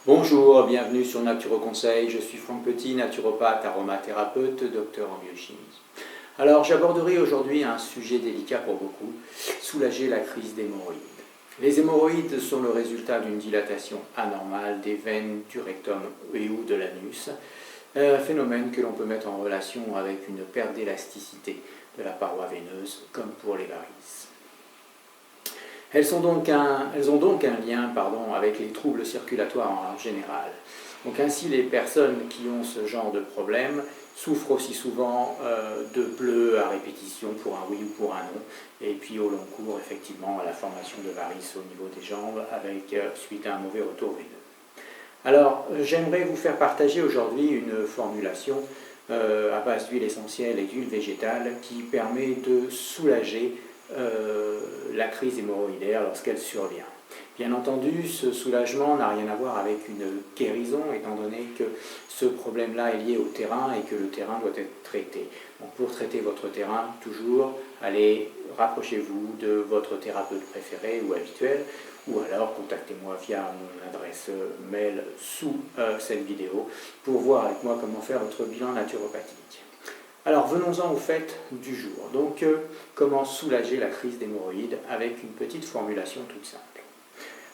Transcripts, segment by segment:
Bonjour, bienvenue sur Naturoconseil, je suis Franck Petit, naturopathe, aromathérapeute, docteur en biochimie. Alors j'aborderai aujourd'hui un sujet délicat pour beaucoup, soulager la crise d'hémorroïdes. Les hémorroïdes sont le résultat d'une dilatation anormale des veines du rectum et ou de l'anus, un phénomène que l'on peut mettre en relation avec une perte d'élasticité de la paroi veineuse, comme pour les varices. Elles ont donc un lien avec les troubles circulatoires en général. Donc ainsi, les personnes qui ont ce genre de problème souffrent aussi souvent de bleus à répétition pour un oui ou pour un non, et puis au long cours, effectivement, à la formation de varices au niveau des jambes, avec suite à un mauvais retour veineux. Alors, j'aimerais vous faire partager aujourd'hui une formulation à base d'huile essentielle et d'huile végétale qui permet de soulager la crise hémorroïdaire lorsqu'elle survient. Bien entendu, ce soulagement n'a rien à voir avec une guérison, étant donné que ce problème-là est lié au terrain et que le terrain doit être traité. Donc pour traiter votre terrain, toujours, allez, rapprochez-vous de votre thérapeute préféré ou habituel, ou alors contactez-moi via mon adresse mail sous cette vidéo pour voir avec moi comment faire votre bilan naturopathique. Alors venons-en au fait du jour. Donc comment soulager la crise d'hémorroïdes avec une petite formulation toute simple.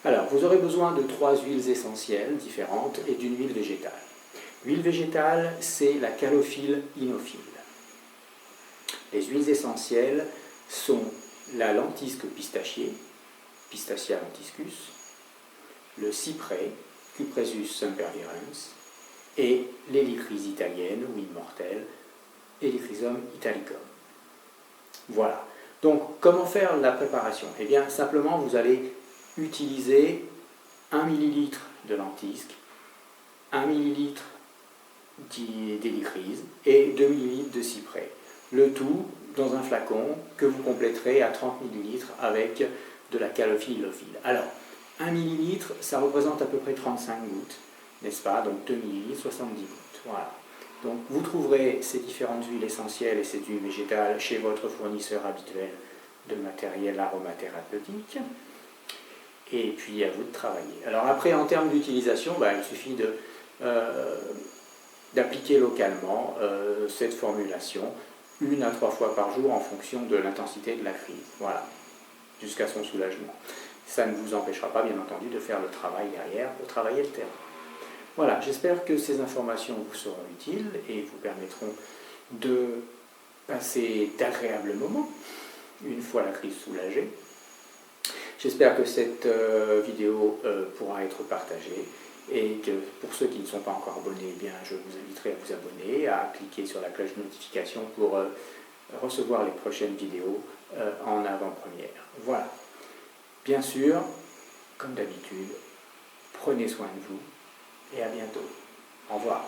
Alors vous aurez besoin de 3 huiles essentielles différentes et d'une huile végétale. L'huile végétale, c'est la calophylle inophile. Les huiles essentielles sont la lentisque pistachier, Pistacia lentiscus, le cyprès, Cupressus sempervirens, et l'hélicryse italienne ou immortelle, Helichrysum italicum. Voilà. Donc, comment faire la préparation? Eh bien, simplement, vous allez utiliser 1 ml de lentisque, 1 ml d'hélicryse et 2 ml de cyprès. Le tout dans un flacon que vous compléterez à 30 ml avec de la calophylle inophile. Alors, 1 ml, ça représente à peu près 35 gouttes, n'est-ce pas? Donc 2 ml, 70 gouttes. Voilà. Donc vous trouverez ces différentes huiles essentielles et ces huiles végétales chez votre fournisseur habituel de matériel aromathérapeutique. Et puis à vous de travailler. Alors après, en termes d'utilisation, il suffit d'appliquer localement cette formulation 1 à 3 fois par jour en fonction de l'intensité de la crise. Voilà, jusqu'à son soulagement. Ça ne vous empêchera pas, bien entendu, de faire le travail derrière pour travailler le terrain. Voilà, j'espère que ces informations vous seront utiles et vous permettront de passer d'agréables moments une fois la crise soulagée. J'espère que cette vidéo pourra être partagée et que pour ceux qui ne sont pas encore abonnés, je vous inviterai à vous abonner, à cliquer sur la cloche de notification pour recevoir les prochaines vidéos en avant-première. Voilà. Bien sûr, comme d'habitude, prenez soin de vous. Et à bientôt. Au revoir.